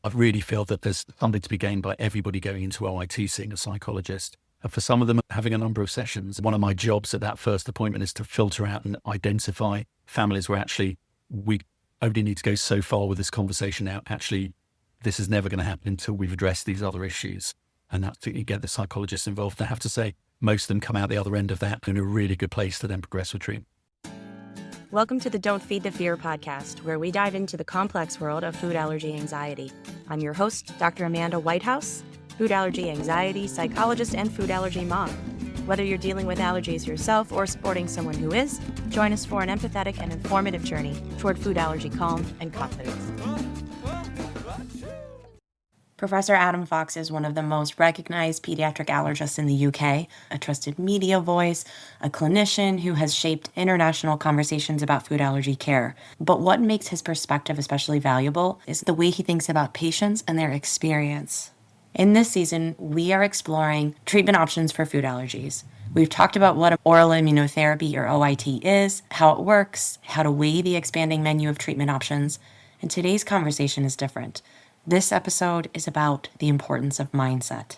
I really feel that there's something to be gained by everybody going into OIT, seeing a psychologist. And for some of them, having a number of sessions. One of my jobs at that first appointment is to filter out and identify families where actually we only need to go so far with this conversation now. Actually, this is never going to happen until we've addressed these other issues. And that's to get the psychologists involved. I have to say, most of them come out the other end of that in a really good place to then progress with treatment. Welcome to the Don't Feed the Fear podcast, where we dive into the complex world of food allergy anxiety. I'm your host, Dr. Amanda Whitehouse, food allergy anxiety psychologist and food allergy mom. Whether you're dealing with allergies yourself or supporting someone who is, join us for an empathetic and informative journey toward food allergy calm and confidence. Professor Adam Fox is one of the most recognized pediatric allergists in the UK, a trusted media voice, a clinician who has shaped international conversations about food allergy care. But what makes his perspective especially valuable is the way he thinks about patients and their experience. In this season, we are exploring treatment options for food allergies. We've talked about what oral immunotherapy or OIT is, how it works, how to weigh the expanding menu of treatment options, and today's conversation is different. This episode is about the importance of mindset.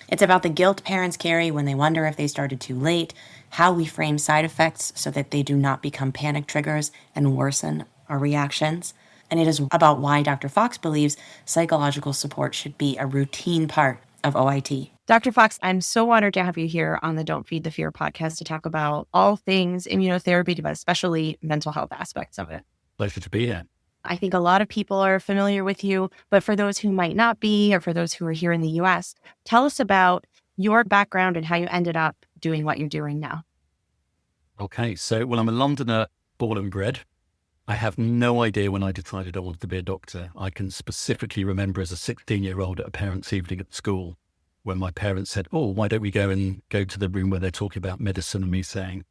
It's about the guilt parents carry when they wonder if they started too late, how we frame side effects so that they do not become panic triggers and worsen our reactions. And it is about why Dr. Fox believes psychological support should be a routine part of OIT. Dr. Fox, I'm so honored to have you here on the Don't Feed the Fear podcast to talk about all things immunotherapy, but especially mental health aspects of it. Pleasure to be here. I think a lot of people are familiar with you, but for those who might not be, or for those who are here in the US, tell us about your background and how you ended up doing what you're doing now. Okay, so, I'm a Londoner born and bred. I have no idea when I decided I wanted to be a doctor. I can specifically remember as a 16-year-old at a parents' evening at school when my parents said, why don't we go to the room where they're talking about medicine, and me saying,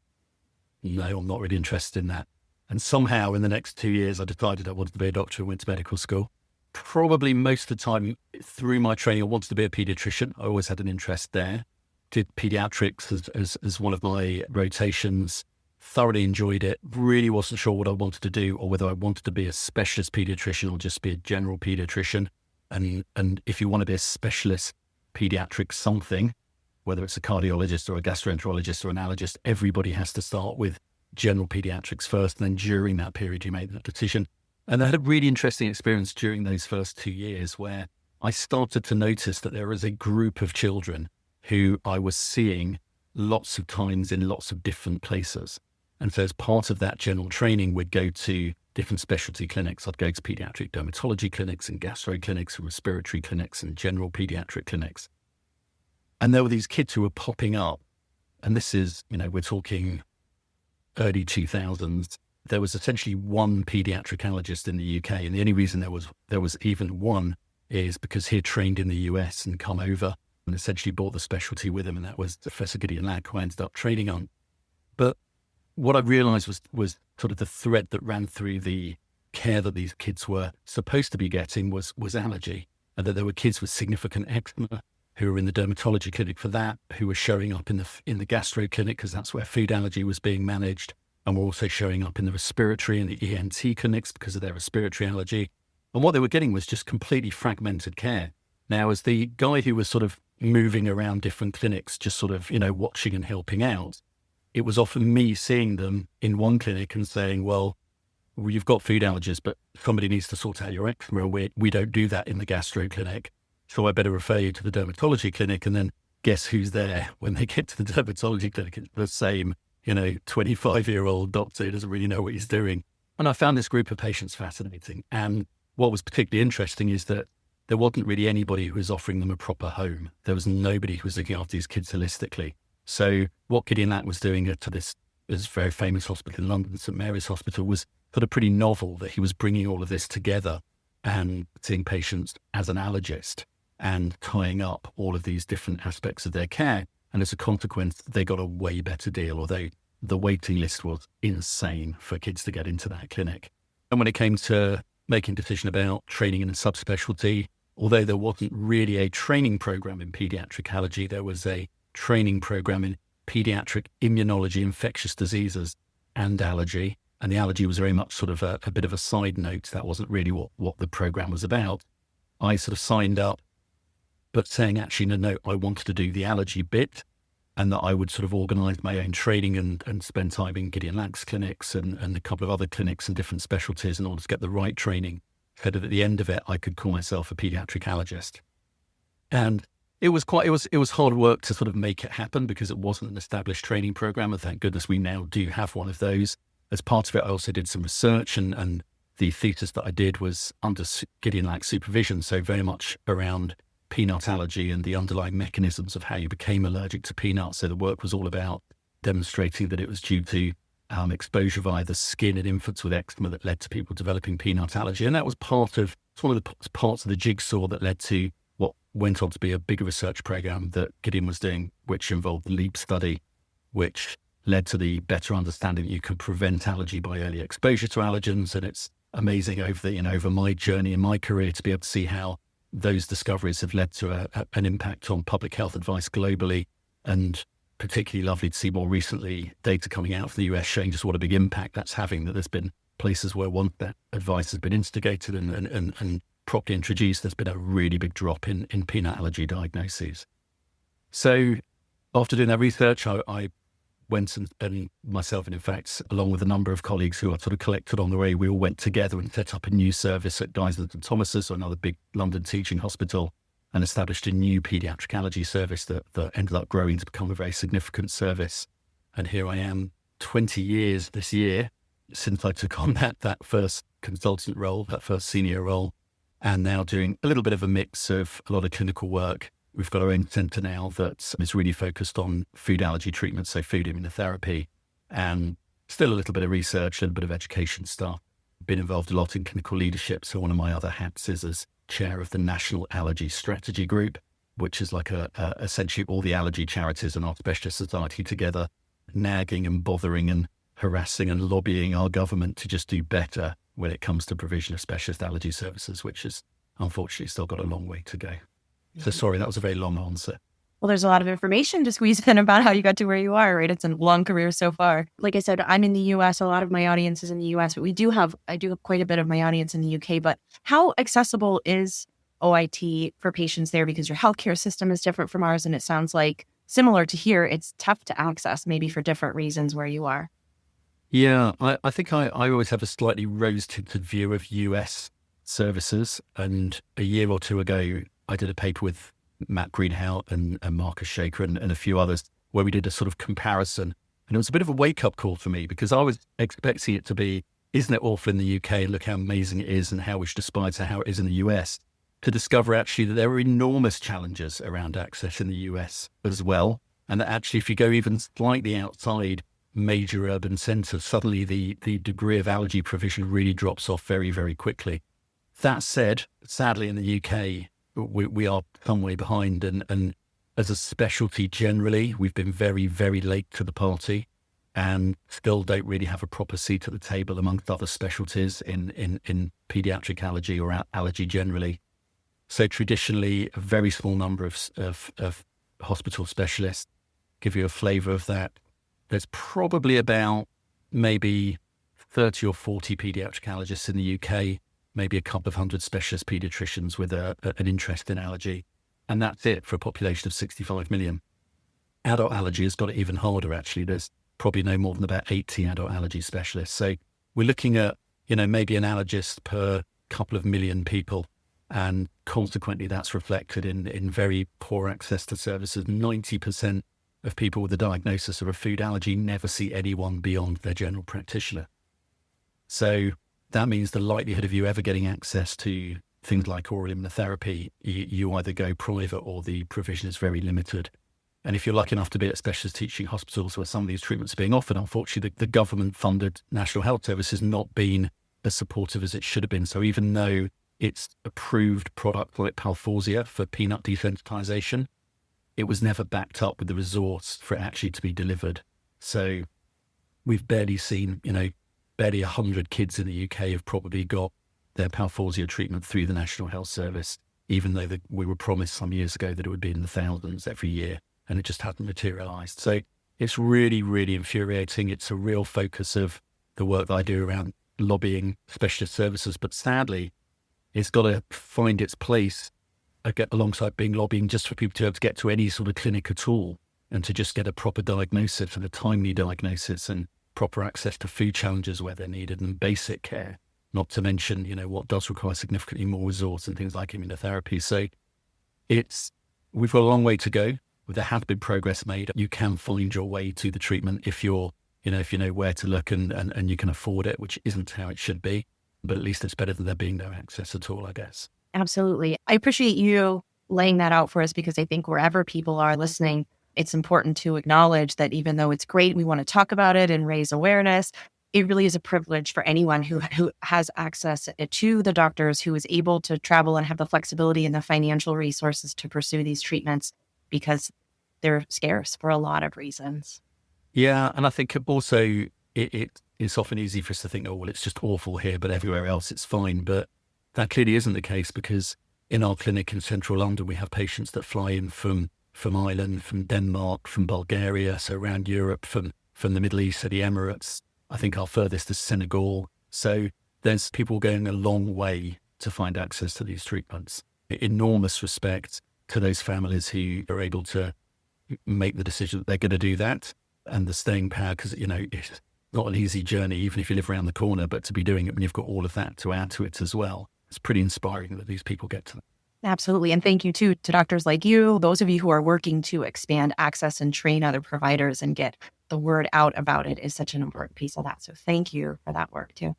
no, I'm not really interested in that. And somehow in the next 2 years, I decided I wanted to be a doctor and went to medical school. Probably most of the time through my training, I wanted to be a pediatrician. I always had an interest there. Did pediatrics as one of my rotations. Thoroughly enjoyed it. Really wasn't sure what I wanted to do or whether I wanted to be a specialist pediatrician or just be a general pediatrician. And if you want to be a specialist pediatric something, whether it's a cardiologist or a gastroenterologist or an allergist, everybody has to start with general pediatrics first, and then during that period you made that decision. And I had a really interesting experience during those first 2 years where I started to notice that there was a group of children who I was seeing lots of times in lots of different places. And so as part of that general training, we'd go to different specialty clinics. I'd go to pediatric dermatology clinics and gastro clinics and respiratory clinics and general pediatric clinics. And there were these kids who were popping up. And this is, we're talking early 2000s, there was essentially one pediatric allergist in the UK. And the only reason there was even one is because he had trained in the US and come over and essentially brought the specialty with him. And that was Professor Gideon Ladd, who I ended up training on. But what I realized was sort of the thread that ran through the care that these kids were supposed to be getting was allergy. And that there were kids with significant eczema who were in the dermatology clinic for that, who were showing up in the gastro clinic because that's where food allergy was being managed, and were also showing up in the respiratory and the ENT clinics because of their respiratory allergy. And what they were getting was just completely fragmented care. Now, as the guy who was sort of moving around different clinics, just sort of, watching and helping out, it was often me seeing them in one clinic and saying, well, you've got food allergies, but somebody needs to sort out your eczema. We don't do that in the gastro clinic. So I better refer you to the dermatology clinic. And then guess who's there when they get to the dermatology clinic? It's the same, 25-year-old doctor who doesn't really know what he's doing. And I found this group of patients fascinating. And what was particularly interesting is that there wasn't really anybody who was offering them a proper home. There was nobody who was looking after these kids holistically. So what Gideon Ladd was doing to this very famous hospital in London, St. Mary's Hospital, was sort of pretty novel, that he was bringing all of this together and seeing patients as an allergist and tying up all of these different aspects of their care. And as a consequence, they got a way better deal, although the waiting list was insane for kids to get into that clinic. And when it came to making a decision about training in a subspecialty, although there wasn't really a training program in pediatric allergy, there was a training program in pediatric immunology, infectious diseases, and allergy. And the allergy was very much sort of a bit of a side note. That wasn't really what the program was about. I sort of signed up, but saying actually, no, I wanted to do the allergy bit, and that I would sort of organise my own training and spend time in Gideon Lack's clinics and a couple of other clinics and different specialties in order to get the right training, so that at the end of it, I could call myself a paediatric allergist. And it was hard work to sort of make it happen, because it wasn't an established training program. And thank goodness we now do have one of those. As part of it, I also did some research, and the thesis that I did was under Gideon Lack's supervision. So very much around peanut allergy and the underlying mechanisms of how you became allergic to peanuts. So the work was all about demonstrating that it was due to exposure via the skin in infants with eczema that led to people developing peanut allergy. And that was it's one of the parts of the jigsaw that led to what went on to be a bigger research program that Gideon was doing, which involved the LEAP study, which led to the better understanding that you can prevent allergy by early exposure to allergens. And it's amazing over my journey in my career to be able to see how those discoveries have led to an impact on public health advice globally, and particularly lovely to see more recently data coming out from the US showing just what a big impact that's having, that there's been places where once that advice has been instigated and properly introduced, there's been a really big drop in peanut allergy diagnoses. So after doing that research, I went and myself, and in fact, along with a number of colleagues who I sort of collected on the way, we all went together and set up a new service at Guy's and St Thomas's, or another big London teaching hospital, and established a new paediatric allergy service that ended up growing to become a very significant service. And here I am, 20 years this year since I took on that first consultant role, that first senior role, and now doing a little bit of a mix of a lot of clinical work. We've got our own centre now that is really focused on food allergy treatment, so food immunotherapy, and still a little bit of research, a little bit of education stuff. Been involved a lot in clinical leadership. So one of my other hats is as chair of the National Allergy Strategy Group, which is like essentially all the allergy charities and our specialist society together, nagging and bothering and harassing and lobbying our government to just do better when it comes to provision of specialist allergy services, which has unfortunately still got a long way to go. So sorry, that was a very long answer. Well, there's a lot of information to squeeze in about how you got to where you are, right? It's a long career so far. Like I said, I'm in the US. A lot of my audience is in the US, but I do have quite a bit of my audience in the UK. But how accessible is OIT for patients there? Because your healthcare system is different from ours. And it sounds like, similar to here, it's tough to access, maybe for different reasons where you are. Yeah, I think I always have a slightly rose-tinted view of US services. And a year or two ago, I did a paper with Matt Greenhout and Marcus Shaker and a few others where we did a sort of comparison. And it was a bit of a wake-up call for me, because I was expecting it to be, isn't it awful in the UK, and look how amazing it is and how we should aspire to how it is in the US, to discover actually that there are enormous challenges around access in the US as well. And that actually, if you go even slightly outside major urban centres, suddenly the degree of allergy provision really drops off very, very quickly. That said, sadly in the UK, we are some way behind, and as a specialty generally, we've been very, very late to the party, and still don't really have a proper seat at the table amongst other specialties in paediatric allergy or allergy generally. So traditionally, a very small number of hospital specialists. Give you a flavour of that, there's probably about maybe 30 or 40 paediatric allergists in the UK, maybe a couple of hundred specialist paediatricians with an interest in allergy. And that's it for a population of 65 million. Adult allergy has got it even harder, actually. There's probably no more than about 80 adult allergy specialists. So we're looking at, maybe an allergist per couple of million people. And consequently, that's reflected in very poor access to services. 90% of people with a diagnosis of a food allergy never see anyone beyond their general practitioner. So that means the likelihood of you ever getting access to things like oral immunotherapy, you either go private or the provision is very limited. And if you're lucky enough to be at specialist teaching hospitals where some of these treatments are being offered, unfortunately, the government-funded National Health Service has not been as supportive as it should have been. So even though it's approved product like Palforzia for peanut desensitization, it was never backed up with the resource for it actually to be delivered. So we've barely seen, barely 100 kids in the UK have probably got their Palforzia treatment through the National Health Service, even though we were promised some years ago that it would be in the thousands every year, and it just hadn't materialised. So it's really, really infuriating. It's a real focus of the work that I do around lobbying specialist services. But sadly, it's got to find its place alongside being lobbying just for people to be able to get to any sort of clinic at all and to just get a proper diagnosis and a timely diagnosis and proper access to food challenges where they're needed and basic care, not to mention, what does require significantly more resource and things like immunotherapy. So we've got a long way to go. There has been progress made. You can find your way to the treatment if you know where to look and you can afford it, which isn't how it should be. But at least it's better than there being no access at all, I guess. Absolutely. I appreciate you laying that out for us, because I think wherever people are listening, it's important to acknowledge that even though it's great, we want to talk about it and raise awareness, it really is a privilege for anyone who has access to the doctors, who is able to travel and have the flexibility and the financial resources to pursue these treatments, because they're scarce for a lot of reasons. Yeah. And I think also it's often easy for us to think, oh, well, it's just awful here, but everywhere else it's fine. But that clearly isn't the case, because in our clinic in central London, we have patients that fly in from Ireland, from Denmark, from Bulgaria, so around Europe, from the Middle East, so the Emirates. I think our furthest is Senegal. So there's people going a long way to find access to these treatments. Enormous respect to those families who are able to make the decision that they're going to do that, and the staying power, because, it's not an easy journey, even if you live around the corner, but to be doing it when you've got all of that to add to it as well. It's pretty inspiring that these people get to that. Absolutely. And thank you too to doctors like you, those of you who are working to expand access and train other providers and get the word out about it is such an important piece of that. So thank you for that work too.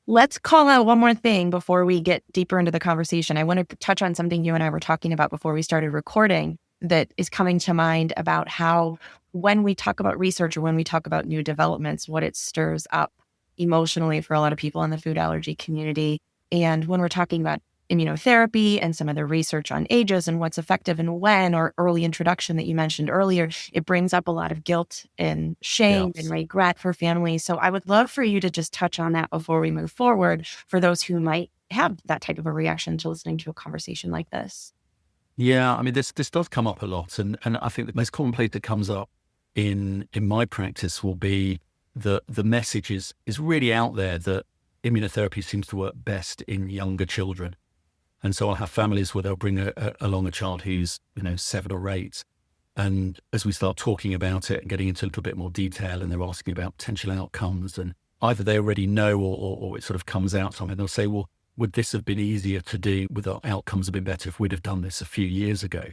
Let's call out one more thing before we get deeper into the conversation. I want to touch on something you and I were talking about before we started recording that is coming to mind about how when we talk about research or when we talk about new developments, what it stirs up emotionally for a lot of people in the food allergy community. And when we're talking about immunotherapy and some of the research on ages and what's effective and when, or early introduction that you mentioned earlier, it brings up a lot of guilt and shame and regret for families. So I would love for you to just touch on that before we move forward for those who might have that type of a reaction to listening to a conversation like this. Yeah, I mean, this does come up a lot. And I think the most common place that comes up in my practice will be the message is really out there that immunotherapy seems to work best in younger children. And so I'll have families where they'll bring along a child who's, 7 or 8. And as we start talking about it and getting into a little bit more detail, and they're asking about potential outcomes, and either they already know or it sort of comes out something, they'll say, well, would this have been easier to do? Would our outcomes have been better if we'd have done this a few years ago?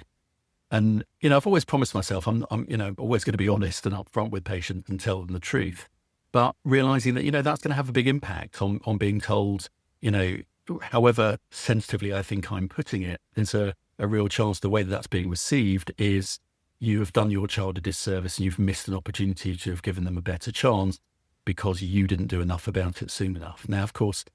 And, I've always promised myself, I'm always going to be honest and upfront with patients and tell them the truth. But realizing that, that's going to have a big impact on being told, however sensitively I think I'm putting it, there's a real chance the way that that's being received is you have done your child a disservice and you've missed an opportunity to have given them a better chance because you didn't do enough about it soon enough. Now, of course,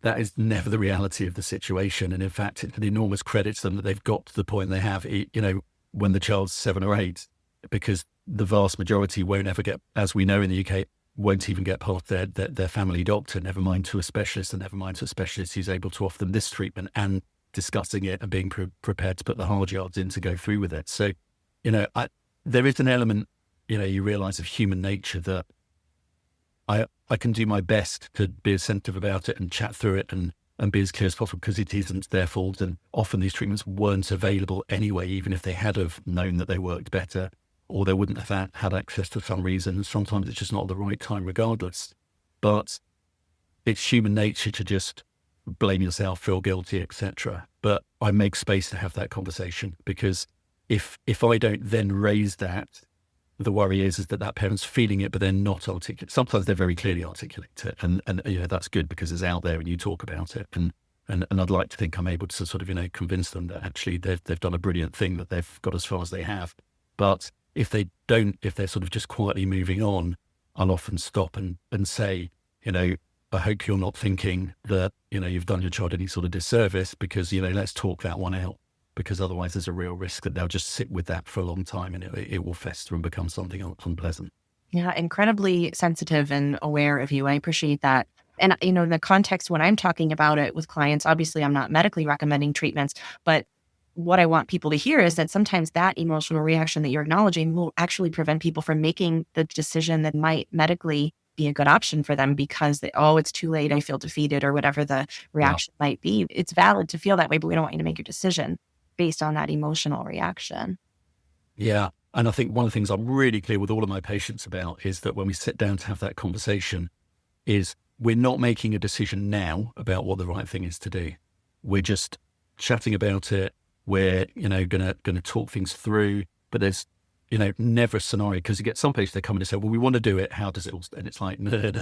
that is never the reality of the situation. And in fact, it's an enormous credit to them that they've got to the point they have, when the child's 7 or 8, because the vast majority won't ever get, as we know in the UK, won't even get past their family doctor, never mind to a specialist, and never mind to a specialist who's able to offer them this treatment and discussing it and being prepared to put the hard yards in to go through with it. So, there is an element, you realize, of human nature that I can do my best to be as sensitive about it and chat through it and be as clear as possible, because it isn't their fault. And often these treatments weren't available anyway, even if they had have known that they worked better, or they wouldn't have had access to some reason. Sometimes it's just not the right time regardless. But it's human nature to just blame yourself, feel guilty, etc. But I make space to have that conversation, because if I don't then raise that, the worry is that parent's feeling it, but they're not articulate. Sometimes they're very clearly articulate it, and that's good because it's out there and you talk about it. And I'd like to think I'm able to sort of convince them that actually they've done a brilliant thing, that they've got as far as they have. But if they don't, if they're sort of just quietly moving on, I'll often stop and say, I hope you're not thinking that you've done your child any sort of disservice, because let's talk that one out. Because otherwise there's a real risk that they'll just sit with that for a long time and it will fester and become something unpleasant. Yeah, incredibly sensitive and aware of you. I appreciate that. And, in the context when I'm talking about it with clients, obviously I'm not medically recommending treatments, but what I want people to hear is that sometimes that emotional reaction that you're acknowledging will actually prevent people from making the decision that might medically be a good option for them because it's too late, I feel defeated, or whatever the reaction might be. It's valid to feel that way, but we don't want you to make your decision based on that emotional reaction. Yeah. And I think one of the things I'm really clear with all of my patients about is that when we sit down to have that conversation is we're not making a decision now about what the right thing is to do. We're just chatting about it. We're, going to talk things through, but there's, never a scenario, because you get some patients, they come in and say, well, we want to do it. How does it all? And it's like, no.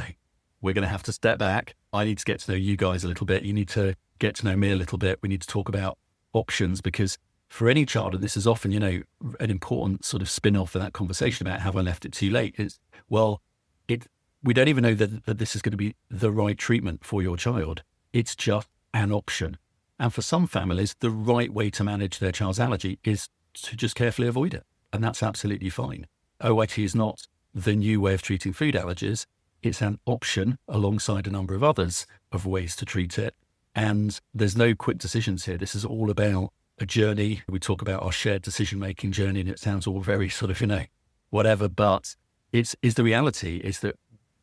We're going to have to step back. I need to get to know you guys a little bit. You need to get to know me a little bit. We need to talk about options, because for any child, and this is often, an important sort of spin-off of that conversation about have I left it too late, is, we don't even know that this is going to be the right treatment for your child. It's just an option. And for some families, the right way to manage their child's allergy is to just carefully avoid it. And that's absolutely fine. OIT is not the new way of treating food allergies. It's an option alongside a number of others of ways to treat it. And there's no quick decisions here. This is all about a journey. We talk about our shared decision-making journey, and it sounds all very sort of, whatever, but is the reality is that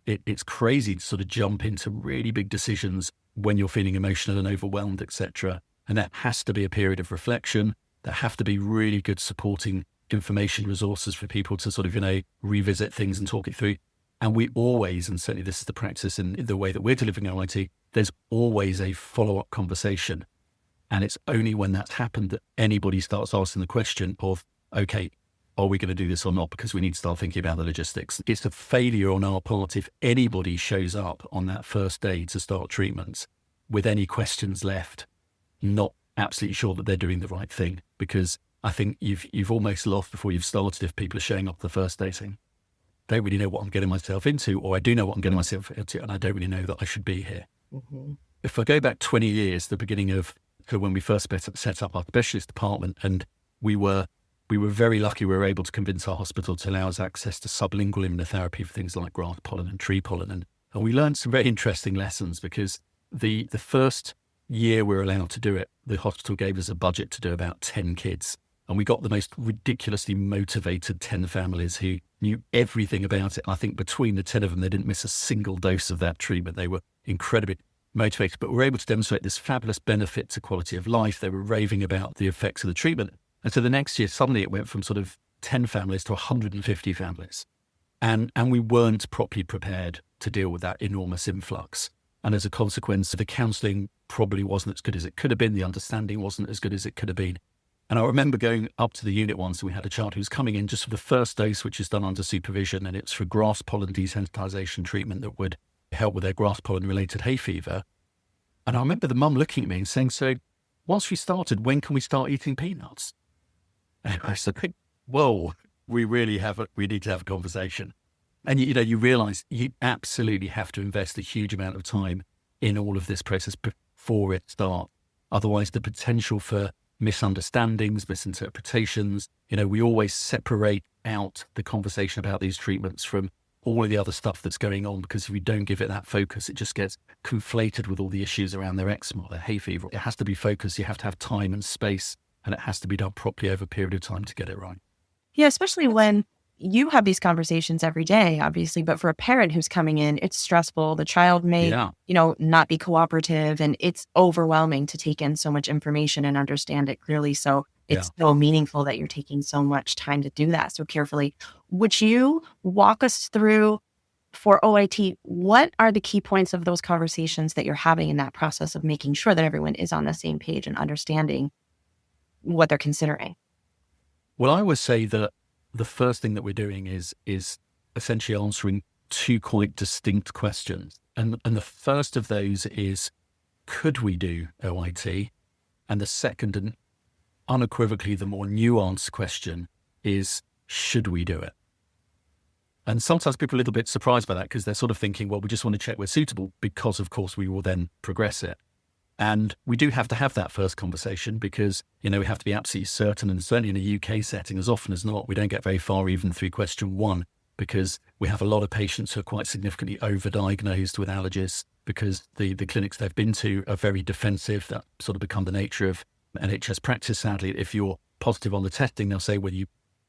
it's crazy to sort of jump into really big decisions when you're feeling emotional and overwhelmed, etc. And that has to be a period of reflection. There have to be really good supporting information resources for people to sort of, revisit things and talk it through. And we always, and certainly this is the practice in the way that we're delivering OIT, there's always a follow-up conversation. And it's only when that's happened that anybody starts asking the question of, okay, are we going to do this or not? Because we need to start thinking about the logistics. It's a failure on our part if anybody shows up on that first day to start treatments with any questions left, not absolutely sure that they're doing the right thing. Because I think you've almost lost before you've started if people are showing up the first day saying, don't really know what I'm getting myself into, or I do know what I'm getting myself into, and I don't really know that I should be here. Mm-hmm. If I go back 20 years, the beginning of when we first set up our specialist department, and we were very lucky we were able to convince our hospital to allow us access to sublingual immunotherapy for things like grass pollen and tree pollen. And we learned some very interesting lessons, because the first year we were allowed to do it, the hospital gave us a budget to do about 10 kids. And we got the most ridiculously motivated 10 families who knew everything about it. I think between the 10 of them, they didn't miss a single dose of that treatment. They were incredibly motivated, but we were able to demonstrate this fabulous benefit to quality of life. They were raving about the effects of the treatment. And so the next year, suddenly it went from sort of 10 families to 150 families. And we weren't properly prepared to deal with that enormous influx. And as a consequence, the counselling probably wasn't as good as it could have been. The understanding wasn't as good as it could have been. And I remember going up to the unit once, and we had a child who was coming in just for the first dose, which is done under supervision, and it's for grass pollen desensitization treatment that would help with their grass pollen related hay fever. And I remember the mum looking at me and saying, so once we started, when can we start eating peanuts? And I said, whoa, we need to have a conversation. And you realize you absolutely have to invest a huge amount of time in all of this process before it starts. Otherwise, the potential for misunderstandings, misinterpretations, we always separate out the conversation about these treatments from all of the other stuff that's going on, because if we don't give it that focus, it just gets conflated with all the issues around their eczema, their hay fever. It has to be focused. You have to have time and space, and it has to be done properly over a period of time to get it right. Yeah, especially when you have these conversations every day, obviously, but for a parent who's coming in, it's stressful. The child may, not be cooperative, and it's overwhelming to take in so much information and understand it clearly. So it's so meaningful that you're taking so much time to do that so carefully. Would you walk us through, for OIT, what are the key points of those conversations that you're having in that process of making sure that everyone is on the same page and understanding what they're considering? Well, I would say that the first thing that we're doing is essentially answering two quite distinct questions. And the first of those is, could we do OIT? And the second, and unequivocally the more nuanced question, is, should we do it? And sometimes people are a little bit surprised by that, because they're sort of thinking, well, we just want to check we're suitable, because of course we will then progress it. And we do have to have that first conversation, because, we have to be absolutely certain, and certainly in a UK setting, as often as not, we don't get very far even through question one, because we have a lot of patients who are quite significantly overdiagnosed with allergies, because the clinics they've been to are very defensive. That sort of become the nature of NHS practice, sadly. If you're positive on the testing, they'll say, well,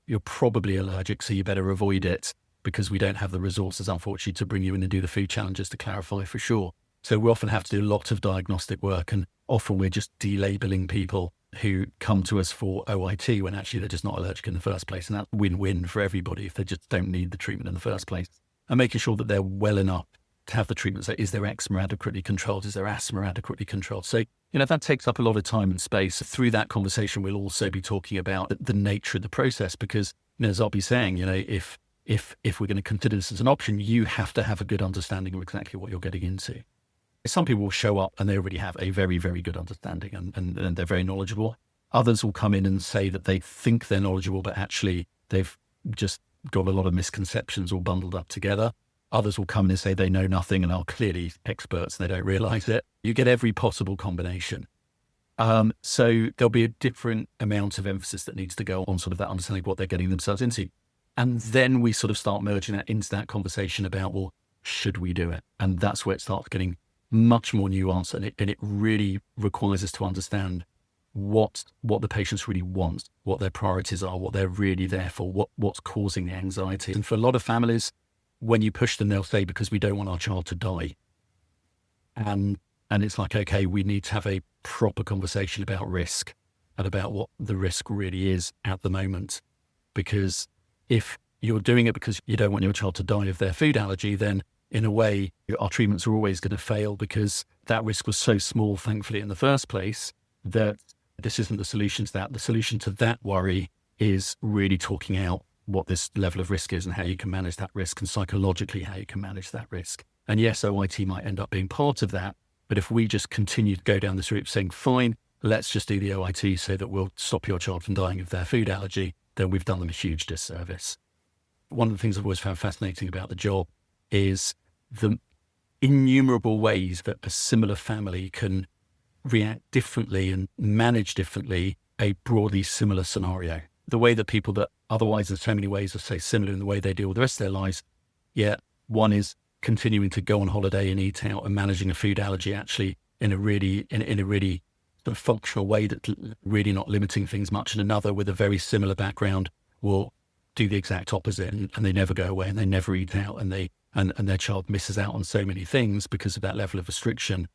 you're probably allergic, so you better avoid it. because we don't have the resources, unfortunately, to bring you in and do the food challenges to clarify for sure. So we often have to do a lot of diagnostic work, and often we're just delabeling people who come to us for OIT when actually they're just not allergic in the first place. And that's win-win for everybody if they just don't need the treatment in the first place. And making sure that they're well enough to have the treatment. So is their eczema adequately controlled? Is their asthma adequately controlled? So, that takes up a lot of time and space. Through that conversation, we'll also be talking about the nature of the process because, as I'll be saying, if we're going to consider this as an option, you have to have a good understanding of exactly what you're getting into. Some people will show up and they already have a very, very good understanding and they're very knowledgeable. Others will come in and say that they think they're knowledgeable, but actually they've just got a lot of misconceptions all bundled up together. Others will come in and say they know nothing and are clearly experts and they don't realize it. You get every possible combination. So there'll be a different amount of emphasis that needs to go on sort of that understanding of what they're getting themselves into. And then we sort of start merging that into that conversation about, well, should we do it? And that's where it starts getting much more nuanced, and it really requires us to understand what the patients really want, what their priorities are, what they're really there for, what's causing the anxiety. And for a lot of families, when you push them, they'll say, because we don't want our child to die. And it's like, okay, we need to have a proper conversation about risk and about what the risk really is at the moment. Because if you're doing it because you don't want your child to die of their food allergy, then in a way, our treatments are always going to fail because that risk was so small, thankfully, in the first place, that this isn't the solution to that. The solution to that worry is really talking out what this level of risk is and how you can manage that risk, and psychologically how you can manage that risk. And yes, OIT might end up being part of that, but if we just continue to go down this route saying, fine, let's just do the OIT so that we'll stop your child from dying of their food allergy, then we've done them a huge disservice. One of the things I've always found fascinating about the job is the innumerable ways that a similar family can react differently and manage differently a broadly similar scenario. The way that people that otherwise in so many ways are, say, similar in the way they deal with the rest of their lives, yet one is continuing to go on holiday and eat out and managing a food allergy actually in a really sort of functional way that's really not limiting things much, and another with a very similar background will do the exact opposite, and they never go away and they never eat out, and their child misses out on so many things because of that level of restriction.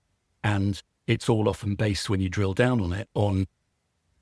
And it's all often based, when you drill down on it, on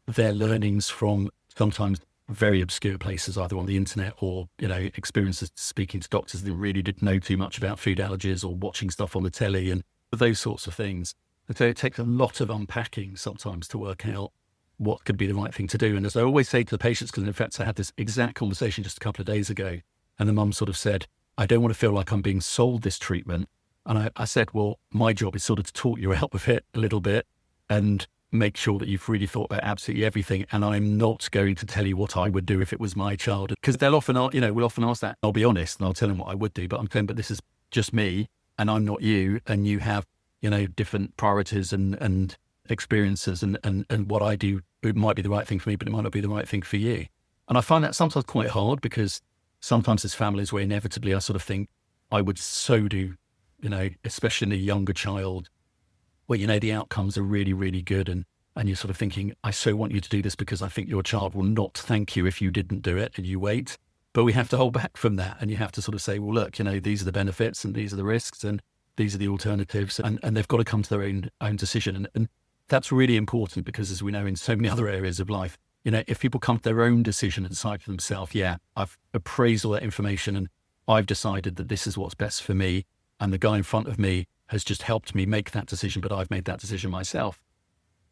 their learnings from sometimes very obscure places, either on the internet or, experiences speaking to doctors that really didn't know too much about food allergies, or watching stuff on the telly and those sorts of things. So it takes a lot of unpacking sometimes to work out what could be the right thing to do. And as I always say to the patients, because in fact I had this exact conversation just a couple of days ago, and the mum sort of said, I don't want to feel like I'm being sold this treatment. And I said, well, my job is sort of to talk you out of it a little bit and make sure that you've really thought about absolutely everything. And I'm not going to tell you what I would do if it was my child, because they'll often, we'll often ask that. I'll be honest and I'll tell them what I would do, but I'm saying, but this is just me and I'm not you. And you have, different priorities and experiences, and what I do, it might be the right thing for me, but it might not be the right thing for you. And I find that sometimes quite hard, because sometimes there's families where inevitably I sort of think I would so do, especially in a younger child, where, the outcomes are really, really good. And you're sort of thinking, I so want you to do this because I think your child will not thank you if you didn't do it, and you wait. But we have to hold back from that. And you have to sort of say, well, look, these are the benefits and these are the risks and these are the alternatives. And they've got to come to their own decision. And that's really important, because as we know in so many other areas of life, if people come to their own decision and decide for themselves, yeah, I've appraised all that information and I've decided that this is what's best for me, and the guy in front of me has just helped me make that decision, but I've made that decision myself,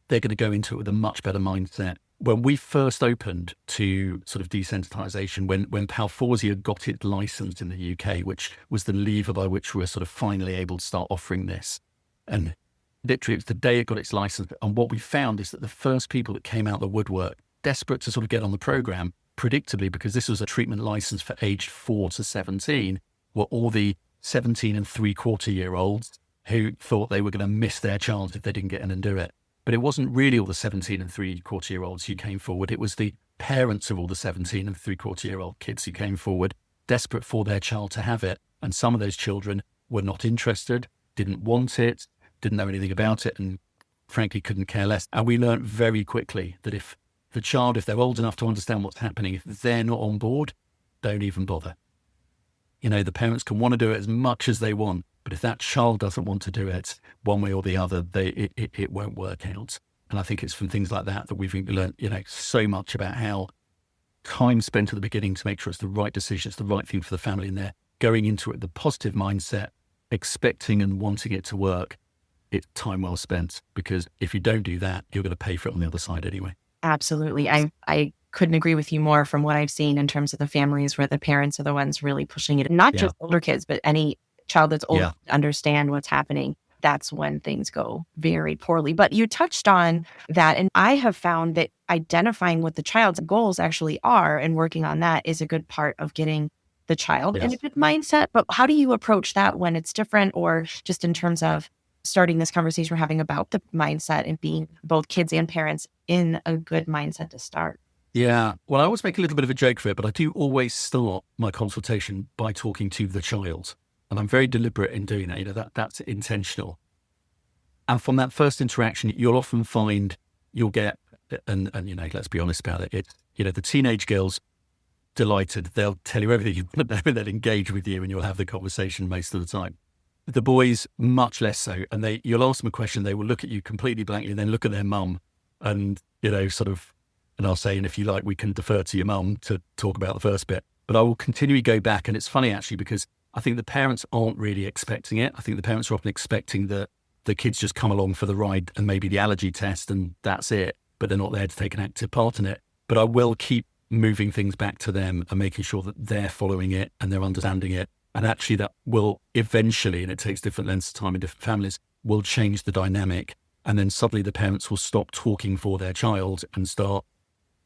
they're going to go into it with a much better mindset. When we first opened to sort of desensitization, when Palforzia got its license in the UK, which was the lever by which we were sort of finally able to start offering this, and literally it was the day it got its license. And what we found is that the first people that came out of the woodwork, desperate to sort of get on the program, predictably, because this was a treatment license for aged 4 to 17, were all the 17 and 3/4-year-olds who thought they were going to miss their chance if they didn't get in and do it. But it wasn't really all the 17 and 3/4-year-olds who came forward. It was the parents of all the 17 and 3/4-year-old kids who came forward, desperate for their child to have it. And some of those children were not interested, didn't want it, didn't know anything about it, and frankly couldn't care less. And we learned very quickly that if the child, if they're old enough to understand what's happening, if they're not on board, don't even bother. The parents can want to do it as much as they want, but if that child doesn't want to do it one way or the other, it won't work out. And I think it's from things like that we've learned, so much about how time spent at the beginning to make sure it's the right decision, it's the right thing for the family, and they're going into it with the positive mindset, expecting and wanting it to work. It's time well spent, because if you don't do that, you're going to pay for it on the other side anyway. Absolutely. I couldn't agree with you more from what I've seen in terms of the families where the parents are the ones really pushing it. Not just older kids, but any child that's old to understand what's happening. That's when things go very poorly. But you touched on that. And I have found that identifying what the child's goals actually are and working on that is a good part of getting the child in a good mindset. But how do you approach that when it's different, or just in terms of starting this conversation we're having about the mindset and being both kids and parents in a good mindset to start? Yeah. Well, I always make a little bit of a joke for it, but I do always start my consultation by talking to the child. And I'm very deliberate in doing that. That's intentional. And from that first interaction, you'll often find you'll get, and let's be honest about it. The teenage girls delighted. They'll tell you everything you want to know, and they'll engage with you, and you'll have the conversation most of the time. The boys, much less so. And you'll ask them a question, they will look at you completely blankly, and then look at their mum, and and I'll say, and if you like, we can defer to your mum to talk about the first bit. But I will continually go back, and it's funny actually, because I think the parents aren't really expecting it. I think the parents are often expecting that the kids just come along for the ride and maybe the allergy test and that's it, but they're not there to take an active part in it. But I will keep moving things back to them and making sure that they're following it and they're understanding it. And actually that will eventually, and it takes different lengths of time in different families, will change the dynamic. And then suddenly the parents will stop talking for their child and start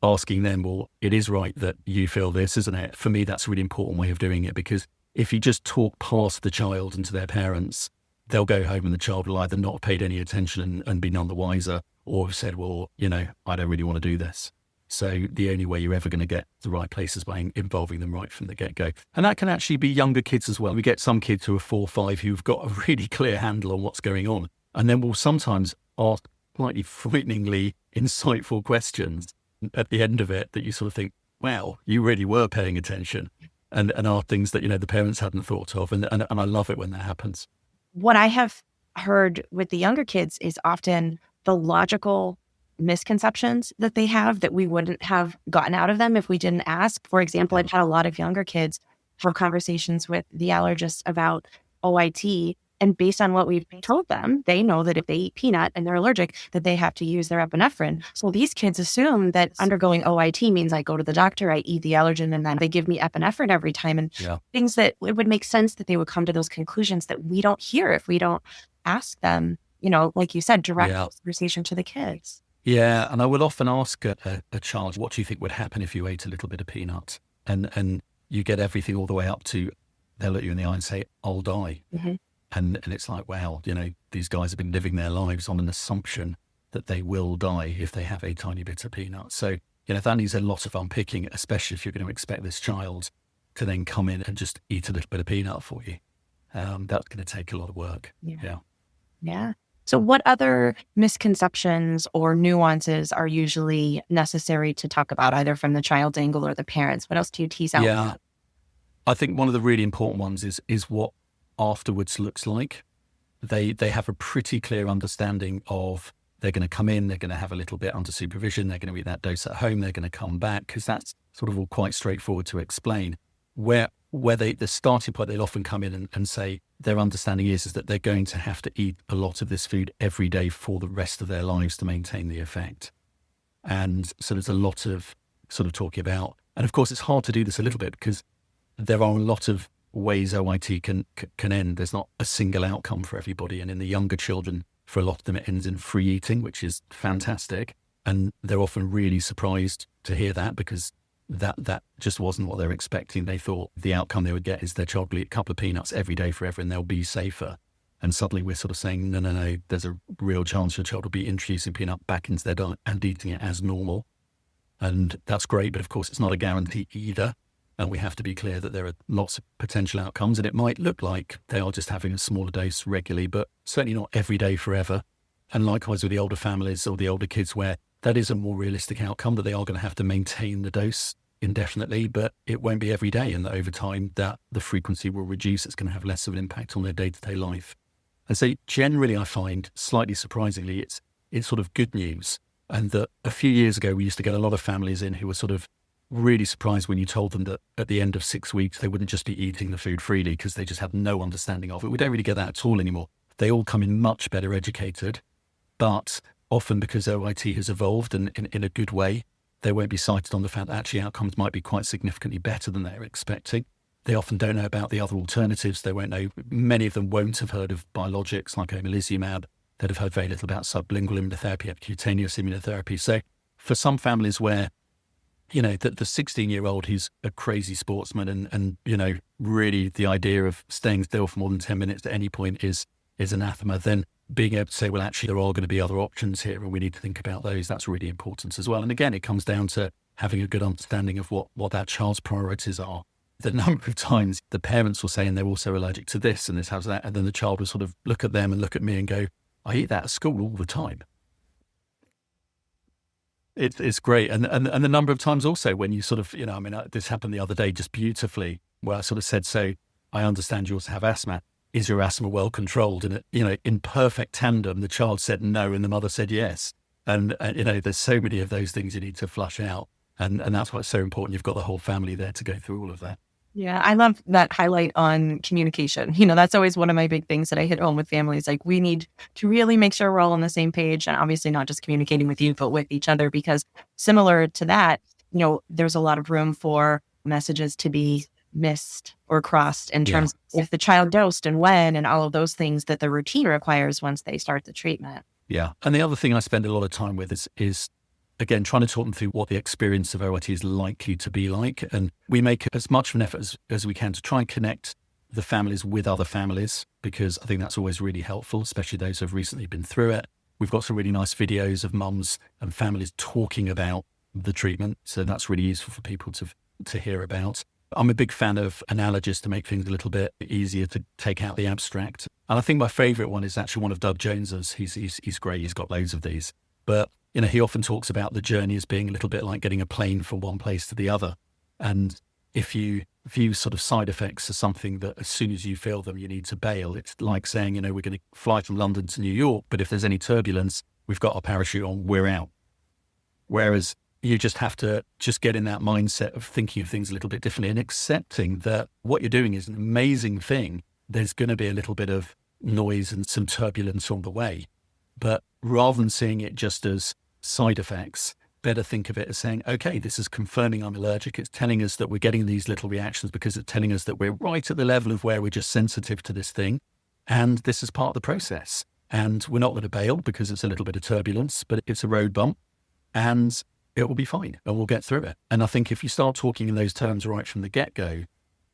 asking them, well, it is right that you feel this, isn't it? For me, that's a really important way of doing it, because if you just talk past the child and to their parents, they'll go home and the child will either not have paid any attention and be none the wiser, or have said, well, I don't really want to do this. So the only way you're ever going to get the right place is by involving them right from the get-go. And that can actually be younger kids as well. We get some kids who are 4 or 5 who've got a really clear handle on what's going on. And then we'll sometimes ask slightly frighteningly insightful questions at the end of it that you sort of think, wow, you really were paying attention, and are things that, the parents hadn't thought of. And I love it when that happens. What I have heard with the younger kids is often the logical misconceptions that they have that we wouldn't have gotten out of them if we didn't ask. For example, I've had a lot of younger kids have conversations with the allergist about OIT. And based on what we've told them, they know that if they eat peanut and they're allergic, that they have to use their epinephrine. So these kids assume that undergoing OIT means I go to the doctor, I eat the allergen, and then they give me epinephrine every time. And things that it would make sense that they would come to those conclusions that we don't hear if we don't ask them, like you said, direct conversation to the kids. Yeah. And I will often ask a child, what do you think would happen if you ate a little bit of peanut? And you get everything all the way up to, they'll look you in the eye and say, I'll die. Mm-hmm. And it's like, wow, these guys have been living their lives on an assumption that they will die if they have a tiny bit of peanut. So, that needs a lot of unpicking, especially if you're going to expect this child to then come in and just eat a little bit of peanut for you. That's going to take a lot of work. Yeah. So what other misconceptions or nuances are usually necessary to talk about, either from the child's angle or the parents? What else do you tease out? Yeah. I think one of the really important ones is what afterwards looks like. They have a pretty clear understanding of, they're going to come in, they're going to have a little bit under supervision, they're going to eat that dose at home, they're going to come back, because that's sort of all quite straightforward to explain. Where the starting point, they'll often come in and say their understanding is that they're going to have to eat a lot of this food every day for the rest of their lives to maintain the effect. And so there's a lot of sort of talking about, and of course it's hard to do this a little bit because there are a lot of ways OIT can end. There's not a single outcome for everybody. And in the younger children, for a lot of them, it ends in free eating, which is fantastic. And they're often really surprised to hear that, because that just wasn't what they're expecting. They thought the outcome they would get is their child will eat a couple of peanuts every day forever and they'll be safer. And suddenly we're sort of saying, no, there's a real chance your child will be introducing peanut back into their diet and eating it as normal. And that's great, but of course it's not a guarantee either. And we have to be clear that there are lots of potential outcomes, and it might look like they are just having a smaller dose regularly, but certainly not every day forever. And likewise with the older families or the older kids, where that is a more realistic outcome, that they are going to have to maintain the dose indefinitely, but it won't be every day. And that over time, that the frequency will reduce. It's going to have less of an impact on their day-to-day life. And so generally, I find, slightly surprisingly, it's sort of good news. And that a few years ago, we used to get a lot of families in who were sort of really surprised when you told them that at the end of 6 weeks, they wouldn't just be eating the food freely because they just had no understanding of it. We don't really get that at all anymore. They all come in much better educated, but often because OIT has evolved and in a good way, they won't be cited on the fact that actually outcomes might be quite significantly better than they're expecting. They often don't know about the other alternatives. They won't know, many of them won't have heard of biologics like omalizumab. They'd have heard very little about sublingual immunotherapy, cutaneous immunotherapy. So for some families where, the 16-year-old who's a crazy sportsman and really the idea of staying still for more than 10 minutes at any point is anathema, then being able to say, well, actually, there are going to be other options here and we need to think about those. That's really important as well. And again, it comes down to having a good understanding of what that child's priorities are. The number of times the parents will say, and they're also allergic to this and this has that, and then the child will sort of look at them and look at me and go, I eat that at school all the time. It's great. And the number of times also when you sort of, this happened the other day just beautifully, where I sort of said, so I understand you also have asthma. Is your asthma well controlled? And, in perfect tandem, the child said no and the mother said yes. And there's so many of those things you need to flush out. And that's why it's so important. You've got the whole family there to go through all of that. Yeah, I love that highlight on communication. That's always one of my big things that I hit home with families. Like, we need to really make sure we're all on the same page, and obviously not just communicating with you, but with each other, because similar to that, there's a lot of room for messages to be missed or crossed in terms of if the child dosed and when and all of those things that the routine requires once they start the treatment. Yeah. And the other thing I spend a lot of time with is again, trying to talk them through what the experience of OIT is likely to be like. And we make as much of an effort as we can to try and connect the families with other families, because I think that's always really helpful, especially those who have recently been through it. We've got some really nice videos of mums and families talking about the treatment. So that's really useful for people to hear about. I'm a big fan of an allergist to make things a little bit easier to take out the abstract. And I think my favorite one is actually one of Doug Jones's. He's great. He's got loads of these. But he often talks about the journey as being a little bit like getting a plane from one place to the other. And if you view sort of side effects as something that as soon as you feel them, you need to bail, it's like saying, we're going to fly from London to New York, but if there's any turbulence, we've got our parachute on, we're out. Whereas you just have to just get in that mindset of thinking of things a little bit differently and accepting that what you're doing is an amazing thing. There's going to be a little bit of noise and some turbulence on the way. But rather than seeing it just as side effects, better think of it as saying, okay, this is confirming I'm allergic. It's telling us that we're getting these little reactions because it's telling us that we're right at the level of where we're just sensitive to this thing. And this is part of the process. And we're not going to bail because it's a little bit of turbulence, but it's a road bump and it will be fine and we'll get through it. And I think if you start talking in those terms right from the get-go,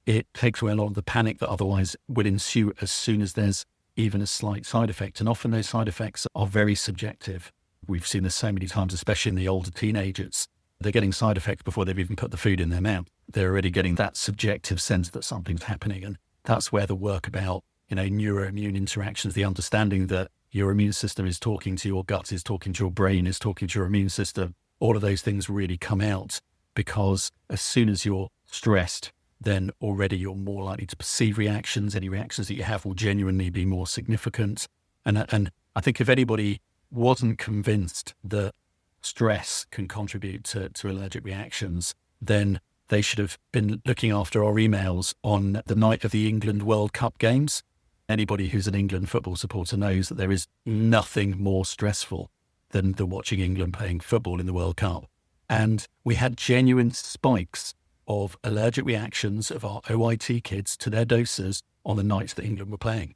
it takes away a lot of the panic that otherwise would ensue as soon as there's even a slight side effect. And often those side effects are very subjective. We've seen this so many times, especially in the older teenagers. They're getting side effects before they've even put the food in their mouth. They're already getting that subjective sense that something's happening. And that's where the work about, neuroimmune interactions, the understanding that your immune system is talking to your gut, is talking to your brain, is talking to your immune system. All of those things really come out, because as soon as you're stressed, then already you're more likely to perceive reactions. Any reactions that you have will genuinely be more significant. And I think if anybody wasn't convinced that stress can contribute to allergic reactions, then they should have been looking after our emails on the night of the England World Cup games. Anybody who's an England football supporter knows that there is nothing more stressful than watching England playing football in the World Cup. And we had genuine spikes of allergic reactions of our OIT kids to their doses on the nights that England were playing.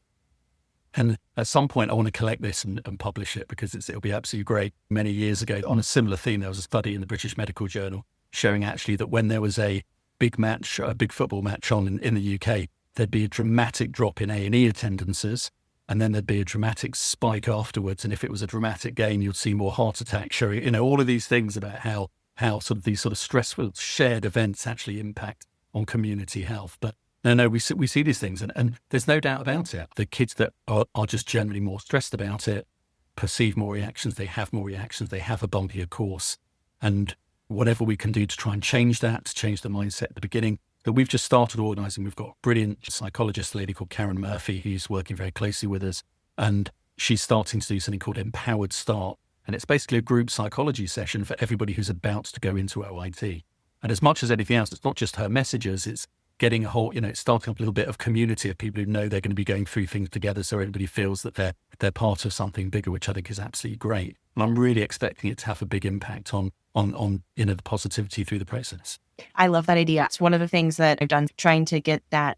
And at some point, I want to collect this and publish it, because it'll be absolutely great. Many years ago, on a similar theme, there was a study in the British Medical Journal showing actually that when there was a big match, a big football match on in the UK, there'd be a dramatic drop in A&E attendances, and then there'd be a dramatic spike afterwards. And if it was a dramatic game, you'd see more heart attacks showing, all of these things about how sort of these sort of stressful shared events actually impact on community health. But no, we see these things, and there's no doubt about it. The kids that are just generally more stressed about it perceive more reactions, they have more reactions, they have a bumpier course. And whatever we can do to try and change that, to change the mindset at the beginning. So we've just started organising. We've got a brilliant psychologist, a lady called Karen Murphy, who's working very closely with us. And she's starting to do something called Empowered Start. And it's basically a group psychology session for everybody who's about to go into OIT. And as much as anything else, it's not just her messages, it's getting a whole, it's starting up a little bit of community of people who know they're going to be going through things together, so everybody feels that they're part of something bigger, which I think is absolutely great. And I'm really expecting it to have a big impact on the positivity through the process. I love that idea. It's one of the things that I've done, trying to get that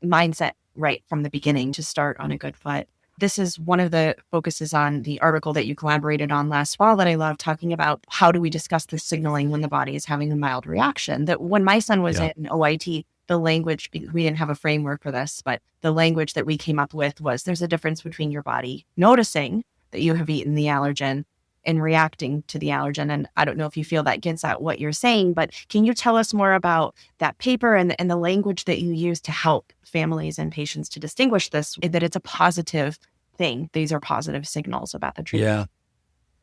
mindset right from the beginning to start on a good foot. This is one of the focuses on the article that you collaborated on last fall that I love, talking about how do we discuss the signaling when the body is having a mild reaction. That when my son was in OIT, the language, we didn't have a framework for this, but the language that we came up with was there's a difference between your body noticing that you have eaten the allergen and reacting to the allergen. And I don't know if you feel that gets at what you're saying, but can you tell us more about that paper and the language that you use to help families and patients to distinguish this, that it's a positive thing? These are positive signals about the treatment.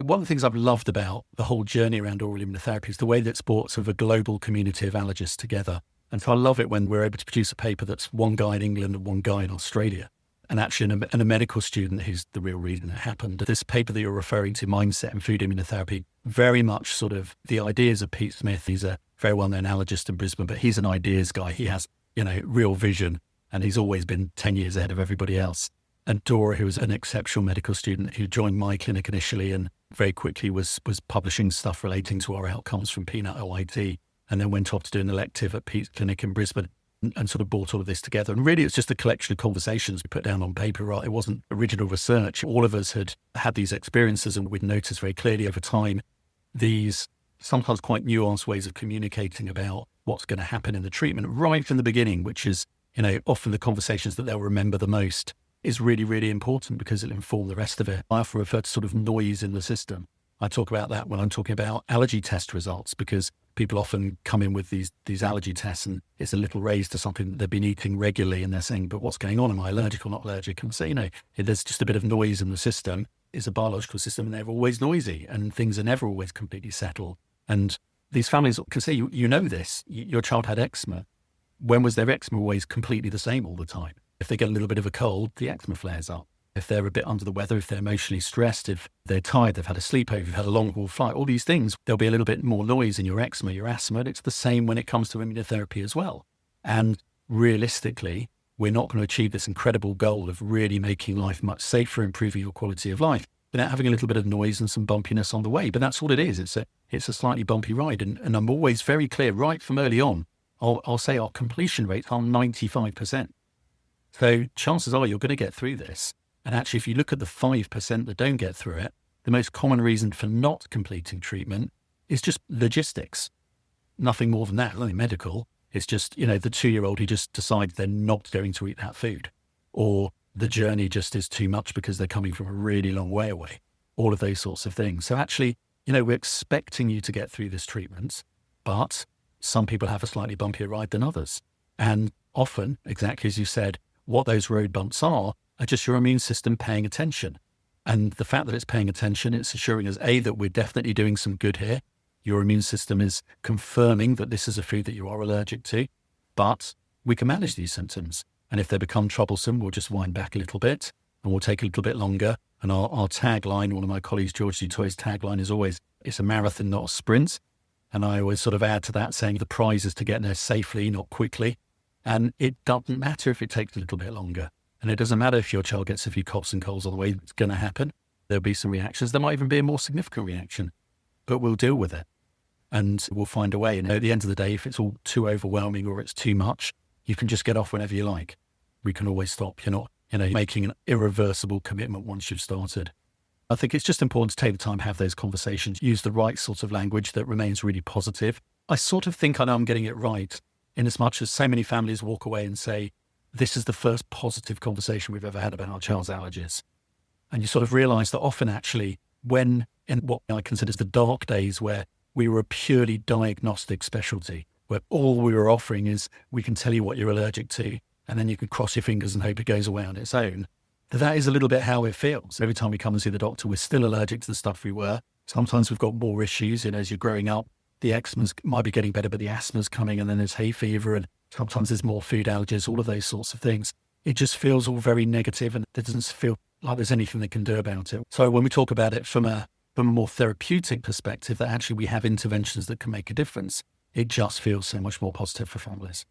Yeah. One of the things I've loved about the whole journey around oral immunotherapy is the way that it's brought sort of a global community of allergists together. And so I love it when we're able to produce a paper that's one guy in England and one guy in Australia. And actually, and a medical student who's the real reason it happened. This paper that you're referring to, Mindset and Food Immunotherapy, very much sort of the ideas of Pete Smith. He's a very well-known allergist in Brisbane, but he's an ideas guy. He has, real vision, and he's always been 10 years ahead of everybody else. And Dora, who was an exceptional medical student who joined my clinic initially and very quickly was publishing stuff relating to our outcomes from Peanut OIT, and then went off to do an elective at Pete's clinic in Brisbane. And sort of brought all of this together. And really, it's just a collection of conversations we put down on paper, right? It wasn't original research. All of us had had these experiences, and we'd noticed very clearly over time these sometimes quite nuanced ways of communicating about what's going to happen in the treatment right from the beginning, which is, often the conversations that they'll remember the most, is really, really important because it'll inform the rest of it. I often refer to sort of noise in the system. I talk about that when I'm talking about allergy test results, because people often come in with these allergy tests and it's a little raised to something that they've been eating regularly, and they're saying, but what's going on? Am I allergic or not allergic? And so, there's just a bit of noise in the system. It's a biological system and they're always noisy and things are never always completely settled. And these families can say, you know this, your child had eczema. When was their eczema always completely the same all the time? If they get a little bit of a cold, the eczema flares up. If they're a bit under the weather, if they're emotionally stressed, if they're tired, they've had a sleepover, you've had a long haul flight, all these things, there'll be a little bit more noise in your eczema, your asthma. It's the same when it comes to immunotherapy as well. And realistically, we're not going to achieve this incredible goal of really making life much safer, improving your quality of life without having a little bit of noise and some bumpiness on the way. But that's all it is. It's a slightly bumpy ride. And I'm always very clear right from early on. I'll say our completion rates are 95%. So chances are you're going to get through this. And actually, if you look at the 5% that don't get through it, the most common reason for not completing treatment is just logistics. Nothing more than that, only medical. It's just, the 2-year-old who just decides they're not going to eat that food, or the journey just is too much because they're coming from a really long way away, all of those sorts of things. So actually, we're expecting you to get through this treatment, but some people have a slightly bumpier ride than others. And often, exactly as you said, what those road bumps are just your immune system paying attention. And the fact that it's paying attention, it's assuring us, A, that we're definitely doing some good here. Your immune system is confirming that this is a food that you are allergic to, but we can manage these symptoms. And if they become troublesome, we'll just wind back a little bit and we'll take a little bit longer. And our tagline, one of my colleagues, George Dutoy's tagline is always, it's a marathon, not a sprint. And I always sort of add to that saying the prize is to get there safely, not quickly. And it doesn't matter if it takes a little bit longer. And it doesn't matter if your child gets a few coughs and colds on the way, it's going to happen. There'll be some reactions. There might even be a more significant reaction, but we'll deal with it and we'll find a way. And at the end of the day, if it's all too overwhelming or it's too much, you can just get off whenever you like. We can always stop. You're not, making an irreversible commitment once you've started. I think it's just important to take the time to have those conversations, use the right sort of language that remains really positive. I sort of think I know I'm getting it right, in as much as so many families walk away and say, this is the first positive conversation we've ever had about our child's allergies. And you sort of realize that often actually when in what I consider the dark days where we were a purely diagnostic specialty, where all we were offering is we can tell you what you're allergic to, and then you can cross your fingers and hope it goes away on its own. That is a little bit how it feels. Every time we come and see the doctor, we're still allergic to the stuff we were. Sometimes we've got more issues, as you're growing up, the eczema might be getting better, but the asthma's coming, and then there's hay fever, and sometimes there's more food allergies, all of those sorts of things. It just feels all very negative, and it doesn't feel like there's anything they can do about it. So when we talk about it from a more therapeutic perspective, that actually we have interventions that can make a difference, it just feels so much more positive for families.